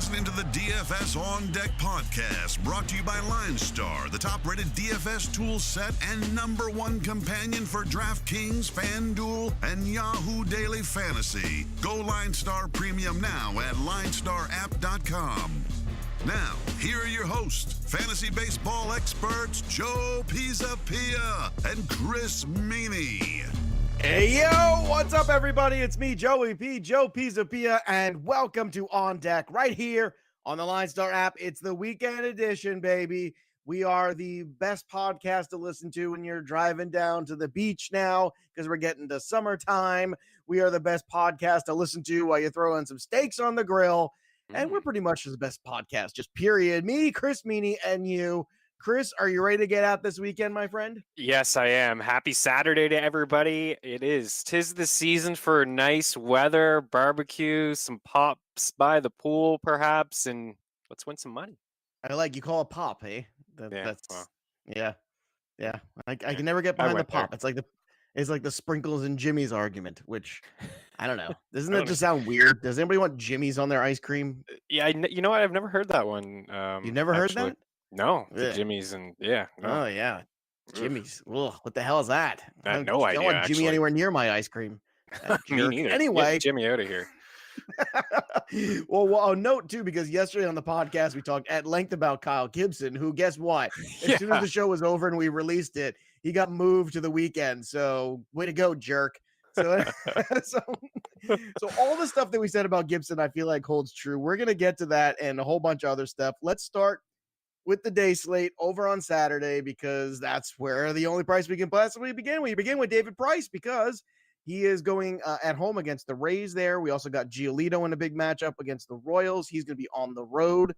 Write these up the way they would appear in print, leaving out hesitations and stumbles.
listening to the DFS On Deck podcast, brought to you by LineStar, the top-rated DFS tool set and #1 companion for DraftKings, FanDuel, and Yahoo Daily Fantasy. Go LineStar Premium now at LineStarApp.com. Now, here are your hosts, fantasy baseball experts Joe Pisapia and Chris Meaney. Hey, yo, what's up, everybody? It's me, Joey P, Joe Pisapia, and welcome to On Deck right here on the LineStar app. It's the weekend edition, baby. We are the best podcast to listen to when you're driving down to the beach now because we're getting to summertime. We are the best podcast to listen to while you're throwing some steaks on the grill. And we're pretty much the best podcast, just period. Me, Chris Meaney, and you. Chris, are you ready to get out this weekend, my friend? Yes, I am. Happy Saturday to everybody. It is. 'Tis the season for nice weather, barbecue, some pops by the pool, perhaps, and let's win some money. I like you call it pop, hey? That's well, yeah. I can never get behind the pop. There. It's like the sprinkles and Jimmy's argument, which I don't know. Doesn't that just sound weird? Does anybody want Jimmy's on their ice cream? Yeah, you know what? I've never heard that one. You've never heard that? No, the Jimmy's and no. Oh yeah, Jimmy's. Ugh, what the hell is that? I have no idea. I don't want Jimmy anywhere near my ice cream. Me neither. Anyway, get Jimmy out of here. well, I'll note too, because yesterday on the podcast we talked at length about Kyle Gibson, who, guess what? As soon as the show was over and we released it, he got moved to the weekend. So way to go, jerk. So, so all the stuff that we said about Gibson, I feel like holds true. We're gonna get to that and a whole bunch of other stuff. Let's start with the day slate over on Saturday, because that's where the only price we can possibly begin. We begin with David Price because he is going at home against the Rays there. We also got Giolito in a big matchup against the Royals. He's going to be on the road.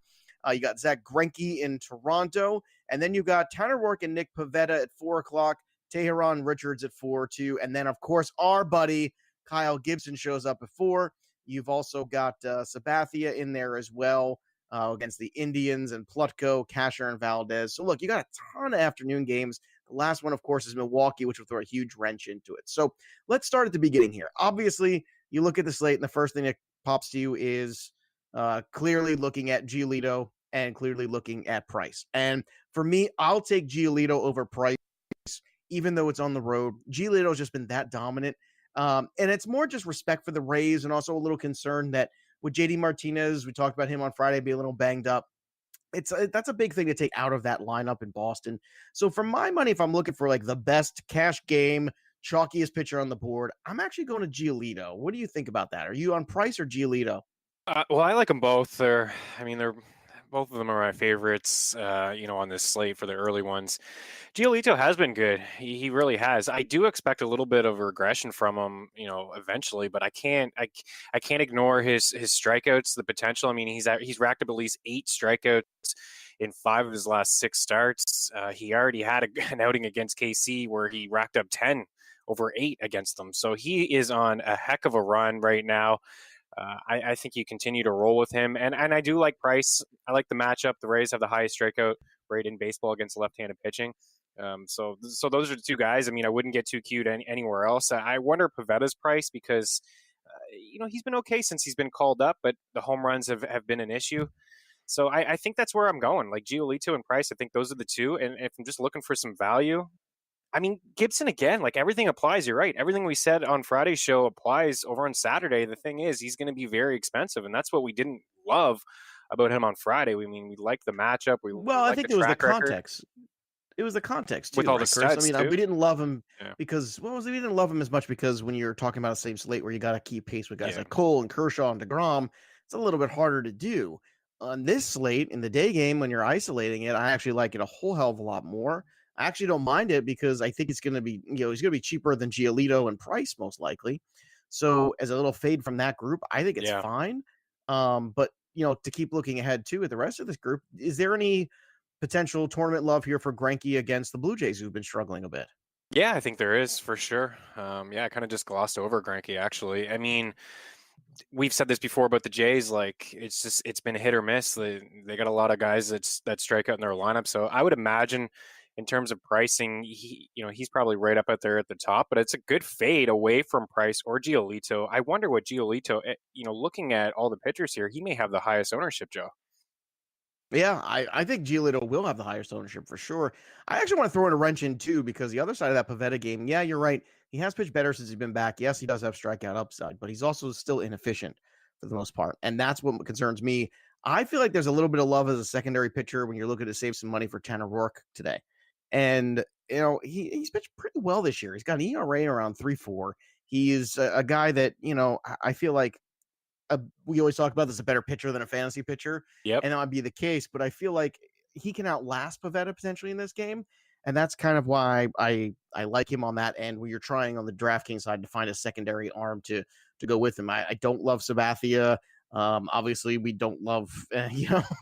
You got Zach Greinke in Toronto. And then you got Tanner Roark and Nick Pivetta at 4 o'clock, Teheran Richards at 4-2. And then, of course, our buddy Kyle Gibson shows up at 4. You've also got Sabathia in there as well. Against the Indians and Plutko, Casher, and Valdez. So, look, you got a ton of afternoon games. The last one, of course, is Milwaukee, which will throw a huge wrench into it. So let's start at the beginning here. Obviously, you look at the slate, and the first thing that pops to you is clearly looking at Giolito and clearly looking at Price. And for me, I'll take Giolito over Price, even though it's on the road. Giolito's just been that dominant. And it's more just respect for the Rays and also a little concern that with JD Martinez, we talked about him on Friday, be a little banged up. That's a big thing to take out of that lineup in Boston. So for my money, if I'm looking for like the best cash game, chalkiest pitcher on the board, I'm actually going to Giolito. What do you think about that? Are you on Price or Giolito? Well, I like them both. They're both of them are my favorites, on this slate for the early ones. Giolito has been good. He really has. I do expect a little bit of regression from him, eventually, but I can't ignore his strikeouts, the potential. I mean, he's racked up at least 8 strikeouts in 5 of his last 6 starts. He already had an outing against KC where he racked up 10 over 8 against them. So he is on a heck of a run right now. I think you continue to roll with him. And I do like Price. I like the matchup. The Rays have the highest strikeout rate in baseball against left-handed pitching. So those are the 2 guys. I mean, I wouldn't get too cute anywhere else. I wonder Pivetta's price because, he's been okay since he's been called up, but the home runs have been an issue. So I think that's where I'm going. Like Giolito and Price, I think those are the 2. And if I'm just looking for some value, I mean, Gibson, again, like everything applies. You're right. Everything we said on Friday's show applies over on Saturday. The thing is, he's going to be very expensive. And that's what we didn't love about him on Friday. We liked the matchup. I think it was the context. It was the context, too. With all the stats, I mean, we didn't love him because, we didn't love him as much because when you're talking about the same slate where you got to keep pace with guys like Cole and Kershaw and DeGrom, it's a little bit harder to do. On this slate, in the day game, when you're isolating it, I actually like it a whole hell of a lot more. I actually don't mind it because I think it's going to be, he's going to be cheaper than Giolito and Price most likely. So as a little fade from that group, I think it's fine. But, to keep looking ahead too at the rest of this group, is there any potential tournament love here for Greinke against the Blue Jays who've been struggling a bit? Yeah, I think there is for sure. I kind of just glossed over Greinke actually. I mean, we've said this before about the Jays, like it's been hit or miss. They got a lot of guys that strike out in their lineup. So I would imagine in terms of pricing, he's probably right up there at the top, but it's a good fade away from Price or Giolito. I wonder what Giolito, looking at all the pitchers here, he may have the highest ownership, Joe. Yeah, I think Giolito will have the highest ownership for sure. I actually want to throw in a wrench in too, because the other side of that Pavetta game, yeah, you're right. He has pitched better since he's been back. Yes, he does have strikeout upside, but he's also still inefficient for the most part. And that's what concerns me. I feel like there's a little bit of love as a secondary pitcher when you're looking to save some money for Tanner Rourke today. And, he's pitched pretty well this year. He's got an ERA around 3.4. He is a guy that, I feel like we always talk about this, a better pitcher than a fantasy pitcher, Yep. and that would be the case. But I feel like he can outlast Pavetta potentially in this game, and that's kind of why I like him on that end. When you're trying on the DraftKings side to find a secondary arm to go with him, I don't love Sabathia. Obviously, we don't love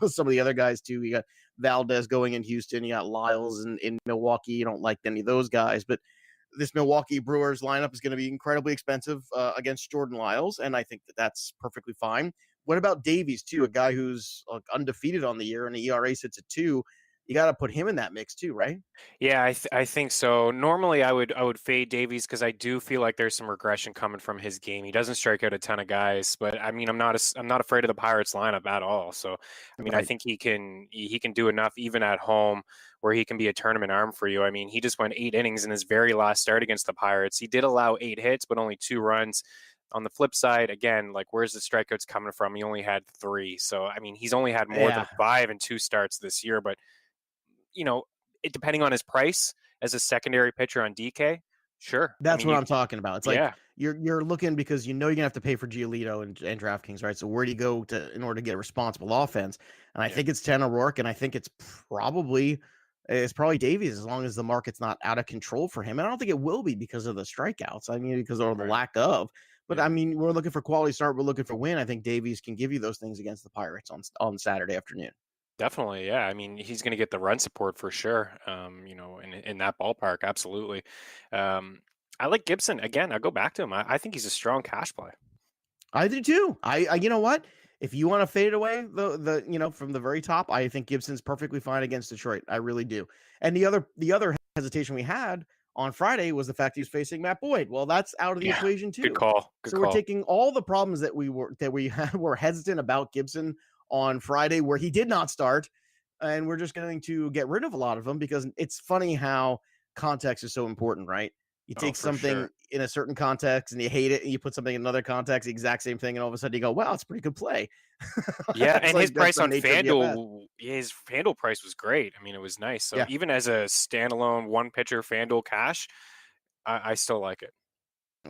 some of the other guys too. You got Valdez going in Houston. You got Lyles in Milwaukee. You don't like any of those guys, but this Milwaukee Brewers lineup is going to be incredibly expensive against Jordan Lyles, and I think that that's perfectly fine. What about Davies too? A guy who's undefeated on the year and the ERA sits at 2. You got to put him in that mix too, right? Yeah, I think so. Normally, I would fade Davies because I do feel like there's some regression coming from his game. He doesn't strike out a ton of guys, but I mean, I'm not afraid of the Pirates lineup at all. So, I mean, I Right. think he can do enough even at home where he can be a tournament arm for you. I mean, he just went 8 innings in his very last start against the Pirates. He did allow 8 hits, but only 2 runs. On the flip side, again, like where's the strikeouts coming from? He only had 3. So, I mean, he's only had more than Yeah, 5 in 2 starts this year, but depending on his price as a secondary pitcher on DK, sure. I that's mean, what I'm talking about. It's like yeah, you're looking because you're gonna have to pay for Giolito and DraftKings, right? So where do you go to in order to get a responsible offense? And I yeah, think it's Tanner Rourke, and I think it's probably Davies as long as the market's not out of control for him. And I don't think it will be because of the strikeouts. I mean, because of the right, lack of. But yeah, I mean, we're looking for quality start. We're looking for win. I think Davies can give you those things against the Pirates on Saturday afternoon. definitely, yeah. I mean, he's going to get the run support for sure. In that ballpark, absolutely. Um, I like Gibson again. I go back to him. I think he's a strong cash play. I do too. You know what? If you want to fade it away from the very top, I think Gibson's perfectly fine against Detroit. I really do. And the other hesitation we had on Friday was the fact he was facing Matt Boyd. Well, that's out of the Yeah, equation good too. call. Good So we're call. taking all the problems that we were hesitant about Gibson on Friday, where he did not start, and we're just going to get rid of a lot of them because it's funny how context is so important, right? You Oh, take for something sure. in a certain context and you hate it, and you put something in another context, the exact same thing, and all of a sudden you go, "Wow, it's a pretty good play." Yeah, That's and his like that's price the on nature of DFS. FanDuel, yeah, his FanDuel price was great. I mean, it was nice. So Yeah. even as a standalone one pitcher FanDuel cash, I still like it.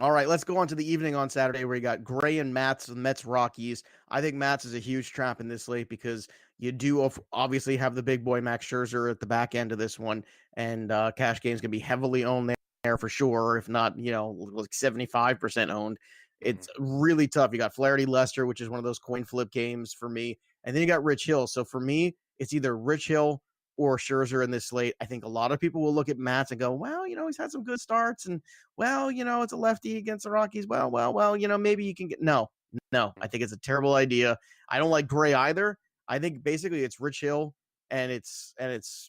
All right, let's go on to the evening on Saturday where you got Gray and Mats, the Mets Rockies. I think Mats is a huge trap in this slate because you do obviously have the big boy Max Scherzer at the back end of this one, and cash game's gonna be heavily owned there for sure, if not, like 75% owned. Mhm. It's really tough. You got Flaherty Lester, which is one of those coin flip games for me, and then you got Rich Hill. So for me, it's either Rich Hill or Scherzer in this slate. I think a lot of people will look at Mats and go, well, he's had some good starts, and well, it's a lefty against the Rockies. Well, maybe you can get no. I think it's a terrible idea. I don't like Gray either. I think basically it's Rich Hill and it's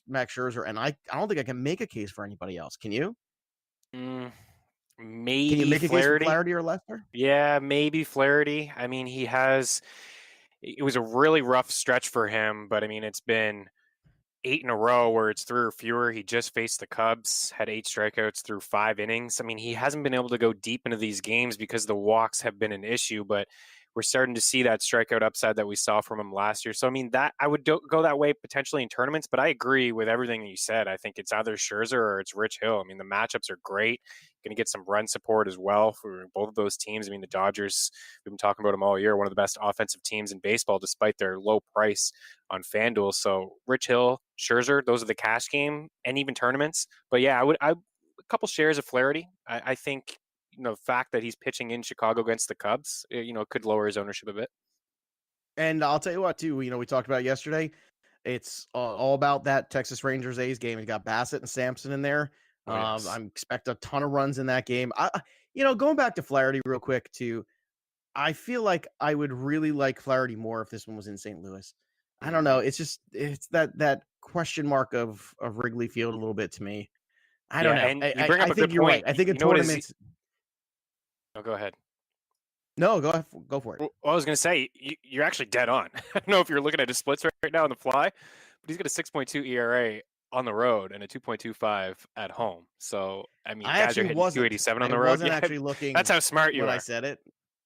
Max Scherzer, and I don't think I can make a case for anybody else. Can you? Mm, Can you maybe make a case for Flaherty. Flaherty or Lester? Yeah, maybe Flaherty. I mean, it was a really rough stretch for him, but I mean, it's been 8 in a row where it's 3 or fewer. He just faced the Cubs, had 8 strikeouts through 5 innings. I mean, he hasn't been able to go deep into these games because the walks have been an issue, but we're starting to see that strikeout upside that we saw from him last year. So, I mean, that I would go that way potentially in tournaments, but I agree with everything you said. I think it's either Scherzer or it's Rich Hill. I mean, the matchups are great. Going to get some run support as well for both of those teams. I mean, the Dodgers, we've been talking about them all year, one of the best offensive teams in baseball, despite their low price on FanDuel. So Rich Hill, Scherzer, those are the cash game and even tournaments. But yeah, a couple shares of Flaherty. I think the fact that he's pitching in Chicago against the Cubs, could lower his ownership a bit. And I'll tell you what, too. We talked about it yesterday. It's all about that Texas Rangers A's game. You got Bassett and Sampson in there. Oh yes. I expect a ton of runs in that game. Going back to Flaherty real quick too. I feel like I would really like Flaherty more if this one was in St. Louis. I don't know. Mm, It's just it's that question mark of Wrigley Field a little bit to me. I don't Yeah, know. and you bring up I a good think you're right. point. I think in You know what is? tournaments. Oh, go ahead. No, go for it. Well, I was going to say you're actually dead on. I don't know if you're looking at his splits right now on the fly, but he's got a 6.2 ERA on the road and a 2.25 at home. So I mean, I guys are actually hitting wasn't. 287 on I the road. wasn't Yeah, actually looking that's how smart you when I are. said it.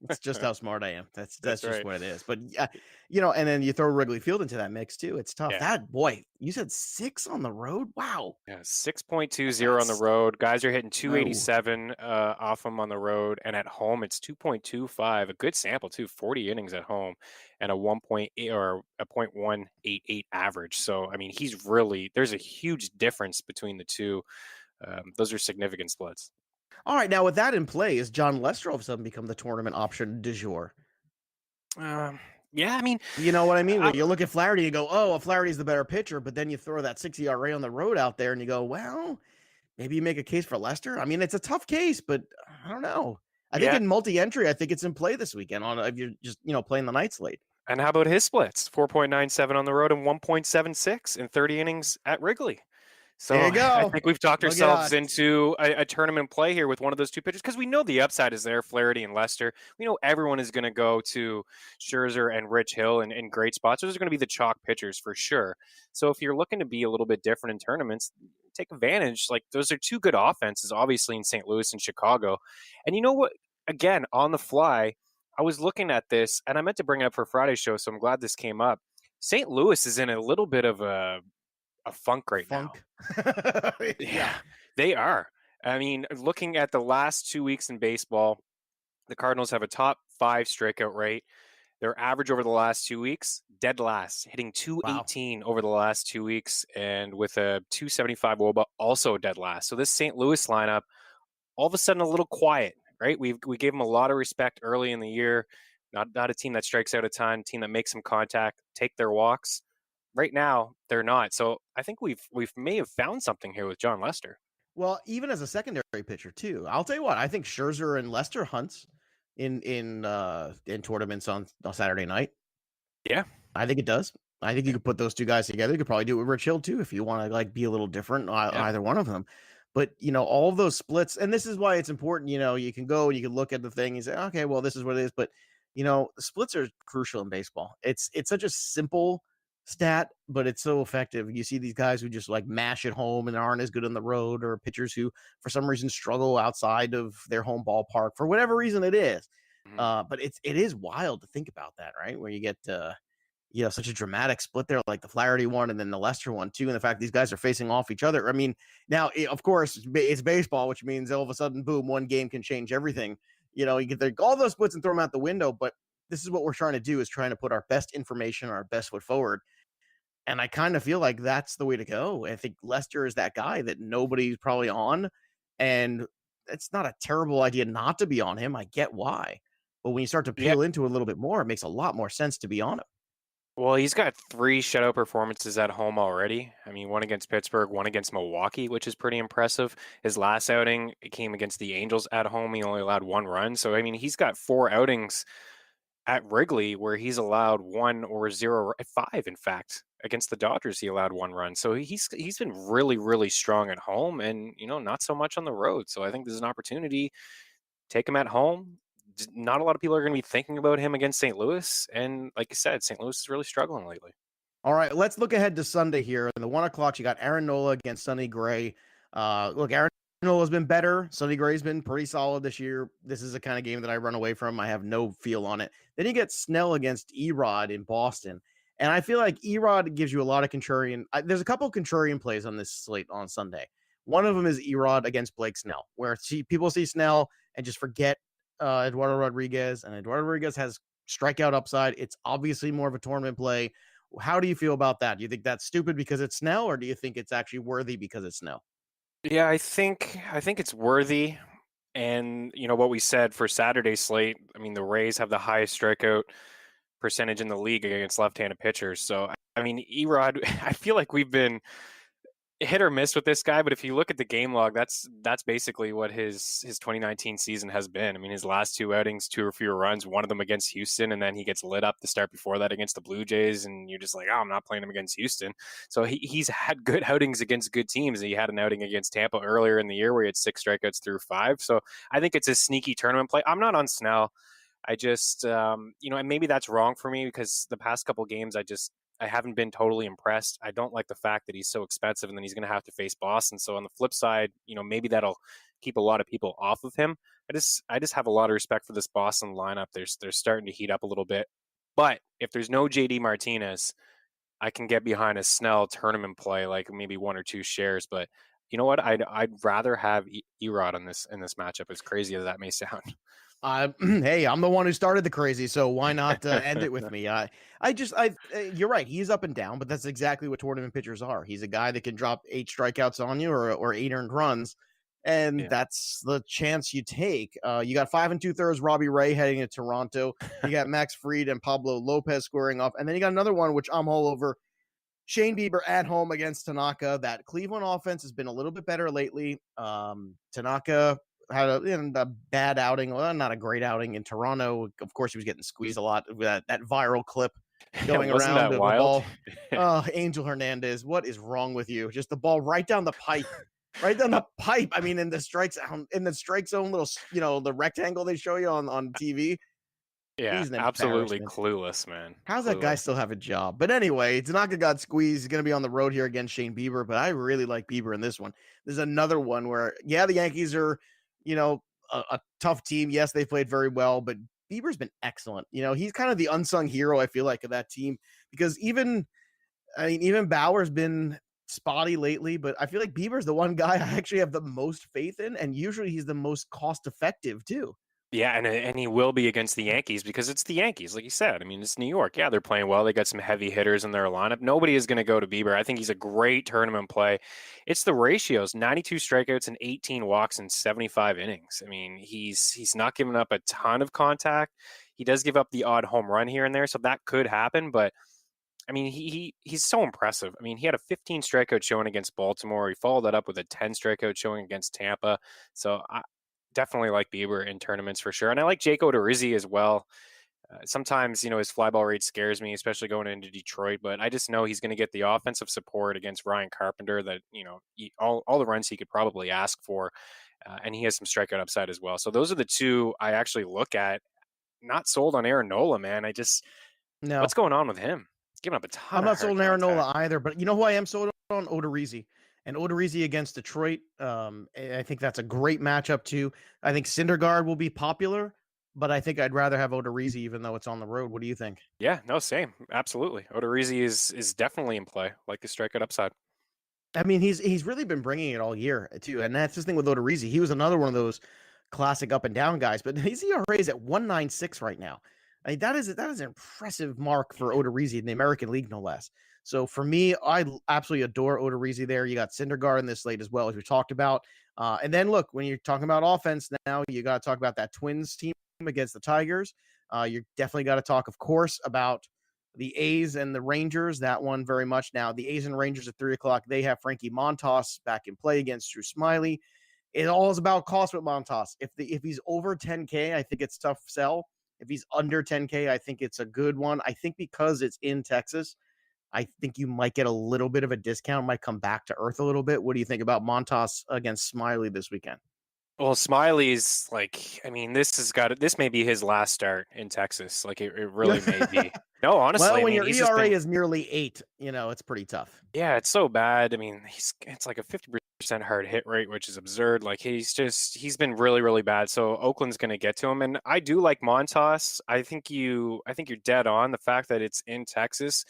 It's just how smart I am. That's That's just right. what it is. But yeah, and then you throw Wrigley Field into that mix too. It's tough. Yeah. That boy, you said 6 on the road. Wow. Yeah, 6.20 on the That's road. Guys are hitting no. 287 off them on the road, and at home it's 2.25. A good sample too. 40 innings at home, and a 1.8 or a 0.188 average. So I mean, there's a huge difference between the two. Those are significant splits. All right, now with that in play, is John Lester all of a sudden become the tournament option du jour? Yeah, I mean, You know what I mean? When you look at Flaherty, you go, "Oh, Flaherty's the better pitcher," but then you throw that 6 ERA on the road out there, and you go, "Well, maybe you make a case for Lester." I mean, it's a tough case, but I don't know. I think yeah. in multi-entry, I think it's in play this weekend on if you're just playing the night slate. And how about his splits? 4.97 on the road and 1.76 in 30 innings at Wrigley. So There you I go. think we've talked Look at ourselves us. into a tournament play here with one of those two pitchers because we know the upside is there, Flaherty and Lester. We know everyone is going to go to Scherzer and Rich Hill in great spots. Those are going to be the chalk pitchers for sure. So if you're looking to be a little bit different in tournaments, take advantage. Like those are two good offenses, obviously in St. Louis and Chicago. And you know what? Again, on the fly, I was looking at this and I meant to bring it up for Friday's show, so I'm glad this came up. St. Louis is in a little bit of a funk right now. Yeah. They are. I mean, looking at the last 2 weeks in baseball, the Cardinals have a top 5 strikeout rate. Their average over the last 2 weeks, dead last, hitting 218 over the last 2 weeks, and with a 275 WOBA, also dead last. So this St. Louis lineup, all of a sudden, a little quiet, right? We gave them a lot of respect early in the year. Not a team that strikes out a ton, team that makes some contact, take their walks. Right now, they're not. So I think we may have found something here with John Lester. Well, even as a secondary pitcher too, I'll tell you what. I think Scherzer and Lester hunts in tournaments on Saturday night. Yeah, I think it does. I think you could put those two guys together. You could probably do it with Rich Hill too if you want to like be a little different. Either one of them. But all of those splits, and this is why it's important. You can go and you can look at the thing and say, okay, well, this is what it is. But the splits are crucial in baseball. It's such a simple stat, but it's so effective. You see these guys who just like mash it home and aren't as good on the road, or pitchers who for some reason struggle outside of their home ballpark for whatever reason it is. But it is wild to think about that, right? Where you get such a dramatic split there, like the Flaherty one and then the Lester one too, and the fact these guys are facing off each other. I mean, now of course it's baseball, which means all of a sudden, boom, one game can change everything. You get all those splits and throw them out the window. But this is what we're trying to do: is trying to put our best information, our best foot forward. And I kind of feel like that's the way to go. I think Lester is that guy that nobody's probably on, and it's not a terrible idea not to be on him. I get why, but when you start to peel into it a little bit more, it makes a lot more sense to be on him. Well, he's got 3 shutout performances at home already. I mean, one against Pittsburgh, one against Milwaukee, which is pretty impressive. His last outing, it came against the Angels at home. He only allowed 1 run. So, I mean, he's got 4 outings at Wrigley where he's allowed 1 or 0, 5, in fact. Against the Dodgers, he allowed 1 run. So he's been really, really strong at home and, not so much on the road. So I think there's an opportunity. Take him at home. Not a lot of people are going to be thinking about him against St. Louis. And like you said, St. Louis is really struggling lately. All right, let's look ahead to Sunday here. In the 1 o'clock, you got Aaron Nola against Sonny Gray. Look, Aaron Nola's been better. Sonny Gray's been pretty solid this year. This is the kind of game that I run away from. I have no feel on it. Then you get Snell against Erod in Boston. And I feel like Erod gives you a lot of contrarian. There's a couple of contrarian plays on this slate on Sunday. One of them is Erod against Blake Snell, where people see Snell and just forget Eduardo Rodriguez. And Eduardo Rodriguez has strikeout upside. It's obviously more of a tournament play. How do you feel about that? Do you think that's stupid because it's Snell, or do you think it's actually worthy because it's Snell? Yeah, I think it's worthy. And what we said for Saturday's slate, I mean, the Rays have the highest strikeout percentage in the league against left-handed pitchers. So I mean, Erod, I feel like we've been hit or miss with this guy, but if you look at the game log, that's basically what his 2019 season has been. I mean, his last two outings, 2 or fewer runs, one of them against Houston, and then he gets lit up the start before that against the Blue Jays, and you're just like, oh, I'm not playing him against Houston. So he's had good outings against good teams. He had an outing against Tampa earlier in the year where he had 6 strikeouts through 5. So I think it's a sneaky tournament play. I'm not on Snell. I just, and maybe that's wrong for me because the past couple games, I haven't been totally impressed. I don't like the fact that he's so expensive and then he's going to have to face Boston. So on the flip side, maybe that'll keep a lot of people off of him. I just have a lot of respect for this Boston lineup. They're starting to heat up a little bit. But if there's no JD Martinez, I can get behind a Snell tournament play, like maybe 1 or 2 shares. But you know what? I'd rather have Erod in this matchup, as crazy as that may sound. Hey, I'm the one who started the crazy, so why not end it with me? You're right. He's up and down, but that's exactly what tournament pitchers are. He's a guy that can drop 8 strikeouts on you or 8 earned runs, and that's the chance you take. You got 5 2/3 Robbie Ray heading to Toronto. You got Max Fried and Pablo Lopez squaring off, and then you got another one which I'm all over. Shane Bieber at home against Tanaka. That Cleveland offense has been a little bit better lately. Tanaka had a bad outing. Well, not a great outing in Toronto. Of course, he was getting squeezed a lot. That viral clip going Wasn't around that of wild? the ball. Angel Hernandez, what is wrong with you? Just the ball right down the pipe. Right down the pipe. I mean, in the strike zone little, the rectangle they show you on TV. Yeah, He's an absolutely embarrassment. clueless, man. How's that guy Clueless. still have a job? But anyway, Tanaka got squeezed. He's going to be on the road here against Shane Bieber, but I really like Bieber in this one. There's another one where, the Yankees are, a tough team. Yes, they played very well, but Bieber's been excellent. He's kind of the unsung hero, I feel like, of that team because even Bauer's been spotty lately, but I feel like Bieber's the one guy I actually have the most faith in, and usually he's the most cost effective too. Yeah, and he will be against the Yankees because it's the Yankees, like you said. I mean, it's New York. Yeah, they're playing well. They got some heavy hitters in their lineup. Nobody is going to go to Bieber. I think he's a great tournament play. It's the ratios: 92 strikeouts and 18 walks in 75 innings. I mean, he's not giving up a ton of contact. He does give up the odd home run here and there, so that could happen. But I mean, he's so impressive. I mean, he had a 15 strikeout showing against Baltimore. He followed that up with a 10 strikeout showing against Tampa. So definitely like Bieber in tournaments for sure. And I like Jake Odorizzi as well. Sometimes, his fly ball rate scares me, especially going into Detroit, but I just know he's going to get the offensive support against Ryan Carpenter that, all the runs he could probably ask for. And he has some strikeout upside as well. So those are the two I actually look at. Not sold on Aaron Nola, man. No. What's going on with him? He's giving up a ton. I'm not sold on Aaron Nola either, but you know who I am sold on? Odorizzi. And Odorizzi against Detroit, I think that's a great matchup too. I think Syndergaard will be popular, but I think I'd rather have Odorizzi even though it's on the road. What do you think? Yeah, no, same. Absolutely. Odorizzi is definitely in play, like the strikeout upside. I mean, he's really been bringing it all year too, and that's the thing with Odorizzi. He was another one of those classic up and down guys, but his ERA is at 1.96 right now. I mean, that is an impressive mark for Odorizzi in the American League, no less. So for me, I absolutely adore Odorizzi there. You got Syndergaard in this slate as well, as we talked about. And then look, when you're talking about offense now, you got to talk about that Twins team against the Tigers. You definitely got to talk, of course, about the A's and the Rangers. That one very much. Now, the A's and Rangers at 3:00, they have Frankie Montas back in play against Drew Smyly. It all is about cost with Montas. If he's over 10K, I think it's tough sell. If he's under 10K, I think it's a good one. I think because it's in Texas, I think you might get a little bit of a discount, might come back to earth a little bit. What do you think about Montas against Smyly this weekend? Well, Smiley's this may be his last start in Texas. Like it really may be. No, honestly, well, when your ERA is nearly 8, it's pretty tough. Yeah, it's so bad. I mean, it's like a 50% hard hit rate, which is absurd. Like he's been really, really bad. So Oakland's going to get to him, and I do like Montas. I think you're dead on. The fact that it's in Texas,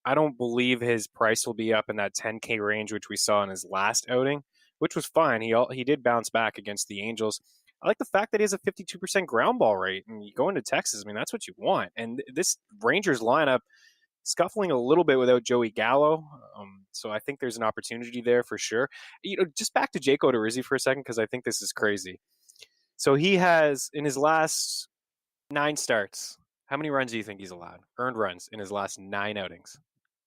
I don't believe his price will be up in that 10K range, which we saw in his last outing, which was fine. He did bounce back against the Angels. I like the fact that he has a 52% ground ball rate, and you go into Texas. I mean, that's what you want. And this Rangers lineup scuffling a little bit without Joey Gallo, so I think there's an opportunity there for sure. Just back to Jake Odorizzi for a second because I think this is crazy. So he has in his last 9 starts. How many runs do you think he's allowed? Earned runs in his last 9 outings.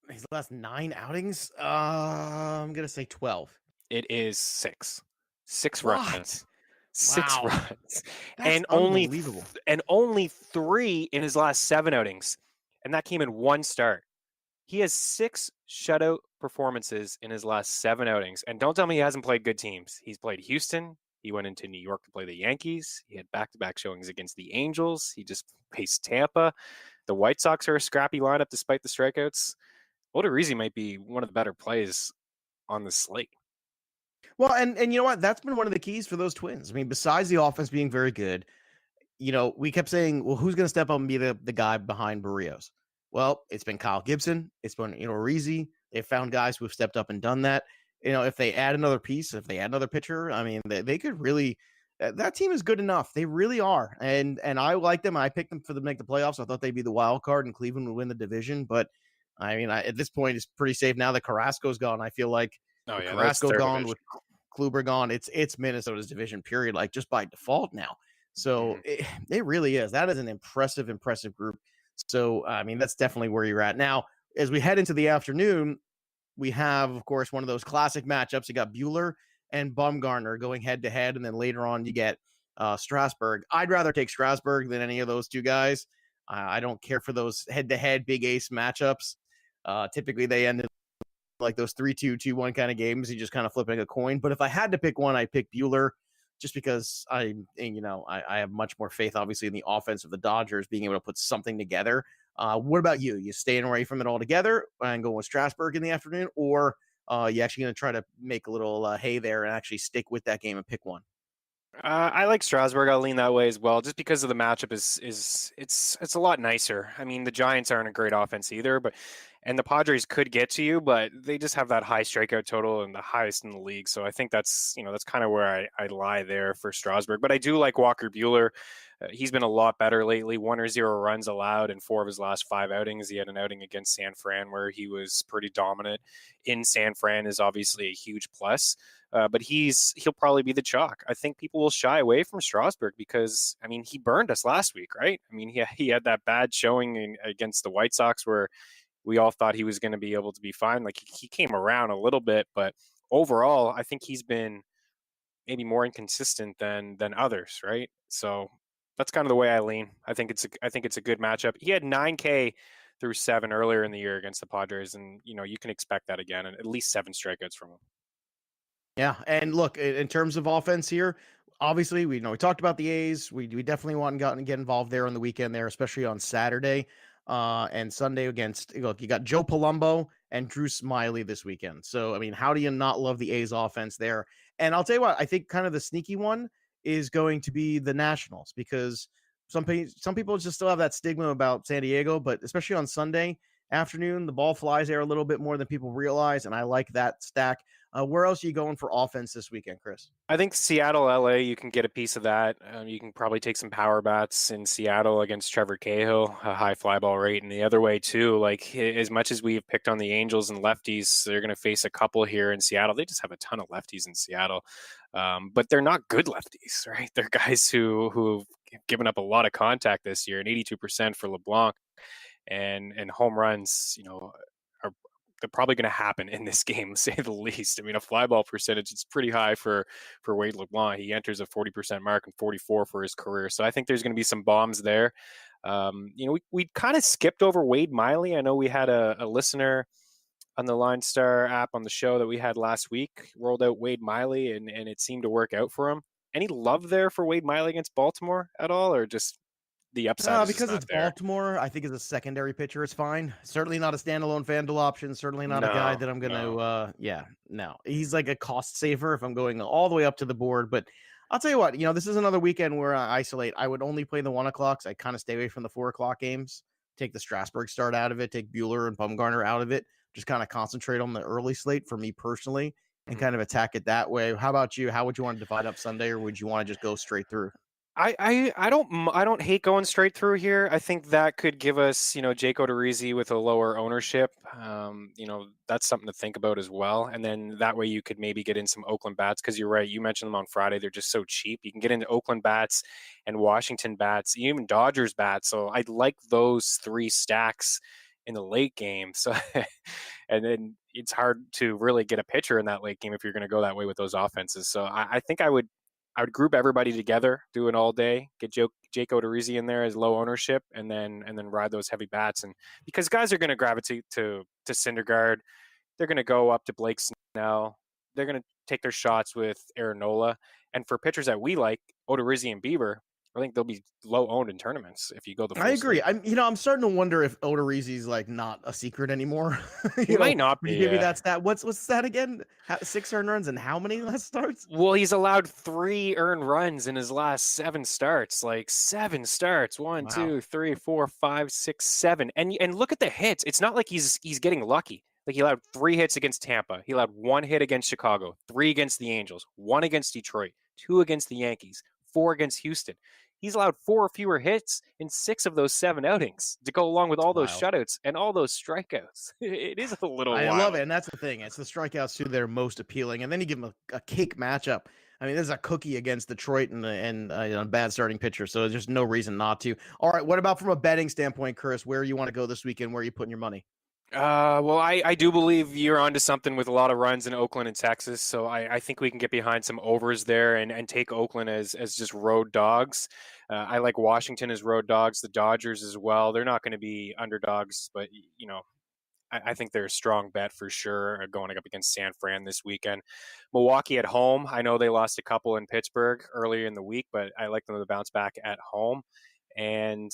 his last 9 outings. I'm gonna say 12. It is 6. 6 What? runs. 6 Wow, runs. that's And unbelievable. only 3 in his last 7 outings. And that came in 1 start. He has 6 shutout performances in his last 7 outings. And don't tell me he hasn't played good teams. He's played Houston. He went into New York to play the Yankees. He had back-to-back showings against the Angels. He just faced Tampa. The White Sox are a scrappy lineup despite the strikeouts. Odorizzi might be one of the better plays on the slate. Well, and you know what? That's been one of the keys for those Twins. I mean, besides the offense being very good, we kept saying, well, who's going to step up and be the guy behind Barrios? Well, it's been Kyle Gibson. It's been, Rizzi. They found guys who've stepped up and done that. If they add another piece, if they add another pitcher, I mean, they could really, that team is good enough. They really are. And I like them. I picked them to make the playoffs. I thought they'd be the wild card and Cleveland would win the division. But I mean, at this point, it's pretty safe now that Carrasco's gone. I feel like Oh, with yeah, Carrasco gone, with Kluber gone, it's Minnesota's division, period, like just by default now. So it really is. That is an impressive group. So, I mean, that's definitely where you're at. Now, as we head into the afternoon, we have, of course, one of those classic matchups. You got Buehler and Bumgarner going head to head. And then later on, you get Strasburg. I'd rather take Strasburg than any of those two guys. I don't care for those head to head big ace matchups. Typically, they end in like those 3-2, 2-1 kind of games. You just kind of flipping a coin. But if I had to pick one, I'd pick Buehler, just because I have much more faith, obviously, in the offense of the Dodgers being able to put something together. What about you? You staying away from it altogether and going with Strasburg in the afternoon, or you actually going to try to make a little hay there and actually stick with that game and pick one? I like Strasburg. I'll lean that way as well, just because of the matchup it's a lot nicer. I mean, the Giants aren't a great offense either, and the Padres could get to you, but they just have that high strikeout total and the highest in the league. So I think that's kind of where I lie there for Strasburg. But I do like Walker Buehler. He's been a lot better lately. 1 or 0 runs allowed in 4 of his last 5 outings. He had an outing against San Fran where he was pretty dominant. In San Fran is obviously a huge plus. But he'll probably be the chalk. I think people will shy away from Strasburg because, I mean, he burned us last week, right? I mean, he had that bad showing against the White Sox where we all thought he was going to be able to be fine. Like, he came around a little bit, but overall, I think he's been maybe more inconsistent than others, right? So that's kind of the way I lean. I think it's a good matchup. He had 9K through 7 earlier in the year against the Padres, and you can expect that again, and at least 7 strikeouts from him. Yeah, and look, in terms of offense here, obviously we talked about the A's. We definitely want to get involved there on the weekend there, especially on Saturday and Sunday against. Look, you got Joe Palumbo and Drew Smiley this weekend. So I mean, how do you not love the A's offense there? And I'll tell you what, I think kind of the sneaky one is going to be the Nationals, because some people just still have that stigma about San Diego, but especially on Sunday afternoon, the ball flies there a little bit more than people realize, and I like that stack. Where else are you going for offense this weekend, Chris? I think Seattle, LA, you can get a piece of that. You can probably take some power bats in Seattle against Trevor Cahill, a high fly ball rate, and the other way too. Like, as much as we've picked on the Angels and lefties, they're going to face a couple here in Seattle. They just have a ton of lefties in Seattle, but they're not good lefties, right? They're guys who've given up a lot of contact this year, and 82% for LeBlanc, and home runs, are they're probably going to happen in this game, say the least. I mean, a fly ball percentage, it's pretty high for Wade LeBlanc. He enters a 40% mark and 44 for his career. So I think there's going to be some bombs there. We kind of skipped over Wade Miley. I know we had a listener on the LineStar app on the show that we had last week rolled out Wade Miley, and it seemed to work out for him. Any love there for Wade Miley against Baltimore at all, or just the upside is because not it's there? Baltimore, I think as a secondary pitcher, it's fine. Certainly not a standalone FanDuel option. Certainly not a guy that I'm going to, no. He's like a cost saver if I'm going all the way up to the board. But I'll tell you what, this is another weekend where I isolate. I would only play the 1 o'clocks. I kind of stay away from the 4 o'clock games. Take the Strasburg start out of it. Take Buehler and Bumgarner out of it. Just kind of concentrate on the early slate for me personally and kind of attack it that way. How about you? How would you want to divide up Sunday, or would you want to just go straight through? I don't hate going straight through here. I think that could give us, Jake Odorizzi with a lower ownership. That's something to think about as well. And then that way you could maybe get in some Oakland bats, because you're right. You mentioned them on Friday. They're just so cheap. You can get into Oakland bats and Washington bats, even Dodgers bats. So I'd like those 3 stacks in the late game. So, and then it's hard to really get a pitcher in that late game if you're going to go that way with those offenses. So I think I would group everybody together, do an all day, get Jake Odorizzi in there as low ownership, and then ride those heavy bats. And because guys are going to gravitate to Syndergaard, they're going to go up to Blake Snell. They're going to take their shots with Aaron Nola. And for pitchers that we like, Odorizzi and Bieber, I think they'll be low owned in tournaments if you go the full I agree. slate. I'm starting to wonder if Odorizzi's like not a secret anymore. He might not be. Maybe that's that. What's that again? 6 earned runs and how many last starts? Well, he's allowed 3 earned runs in his last 7 starts. Like 7 starts. 1, Wow. 2, 3, 4, 5, 6, 7. And look at the hits. It's not like he's getting lucky. Like he allowed 3 hits against Tampa. He allowed 1 hit against Chicago, 3 against the Angels, 1 against Detroit, 2 against the Yankees, 4 against Houston. He's allowed 4 or fewer hits in 6 of those 7 outings to go along with all those shutouts and all those strikouts. It is a little wild. I love it, and that's the thing. It's the strikeouts too that are most appealing, and then you give him a cake matchup. I mean, this is a cookie against Detroit and a bad starting pitcher, so there's just no reason not to. All right, what about from a betting standpoint, Chris? Where you want to go this weekend? Where are you putting your money? Well, I do believe you're onto something with a lot of runs in Oakland and Texas, so I think we can get behind some overs there and take Oakland as just road dogs. I like Washington as road dogs, the Dodgers as well. They're not going to be underdogs, but I think they're a strong bet for sure going up against San Fran this weekend. Milwaukee at home. I know they lost a couple in Pittsburgh earlier in the week, but I like them to bounce back at home. And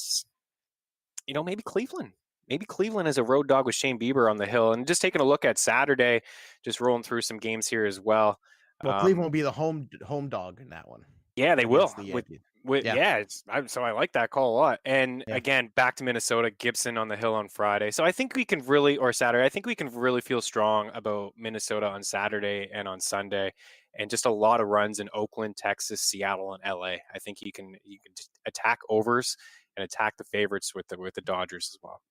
maybe Cleveland. Maybe Cleveland is a road dog with Shane Bieber on the hill. And just taking a look at Saturday, just rolling through some games here as well. Well, Cleveland will be the home dog in that one. Yeah, they will. So I like that call a lot. And again, back to Minnesota, Gibson on the hill on Friday. So I think we can really, or Saturday, I think we can really feel strong about Minnesota on Saturday and on Sunday. And just a lot of runs in Oakland, Texas, Seattle, and LA. I think you can attack overs and attack the favorites with the Dodgers as well.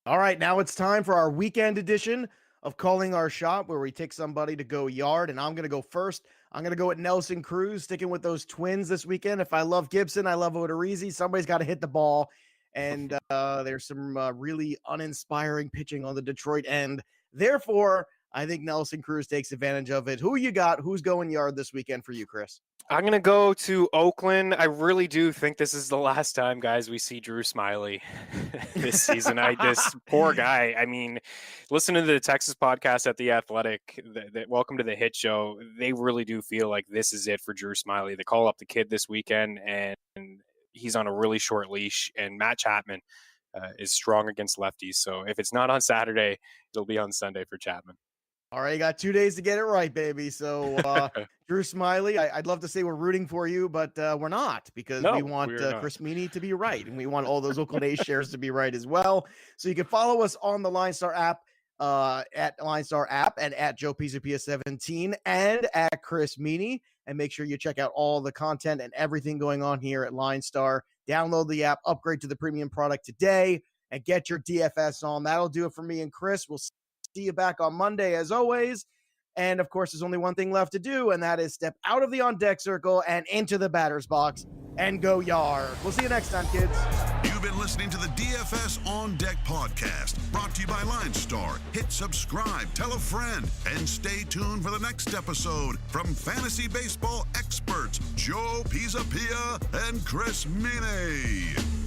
All right, now it's time for our weekend edition of Calling Our Shot, where we take somebody to go yard, and I'm going to go first. I'm going to go with Nelson Cruz, sticking with those Twins this weekend. If I love Gibson, I love Odorizzi. Somebody's got to hit the ball, and there's some really uninspiring pitching on the Detroit end. Therefore, I think Nelson Cruz takes advantage of it. Who you got? Who's going yard this weekend for you, Chris? I'm going to go to Oakland. I really do think this is the last time, guys, we see Drew Smyly this season. This poor guy. I mean, listen to the Texas podcast at The Athletic, Welcome to the Hit Show. They really do feel like this is it for Drew Smyly. They call up the kid this weekend, and he's on a really short leash, and Matt Chapman is strong against lefties. So if it's not on Saturday, it'll be on Sunday for Chapman. All right, you got 2 days to get it right, baby. So, Drew Smyly, I'd love to say we're rooting for you, but we're not, because we want Chris Meaney to be right, and we want all those Oakland A's shares to be right as well. So you can follow us on the LineStar app, at LineStar app, and at Joe Pisapia 17, and at Chris Meaney. And make sure you check out all the content and everything going on here at LineStar. Download the app, upgrade to the premium product today, and get your DFS on. That'll do it for me and Chris. We'll see you back on Monday as always. And of course, there's only one thing left to do, and that is step out of the on deck circle and into the batter's box and go yard. We'll see you next time, kids. You've been listening to the DFS On Deck podcast, brought to you by LineStar. Hit subscribe, tell a friend, and stay tuned for the next episode from fantasy baseball experts Joe Pisapia and Chris Meaney.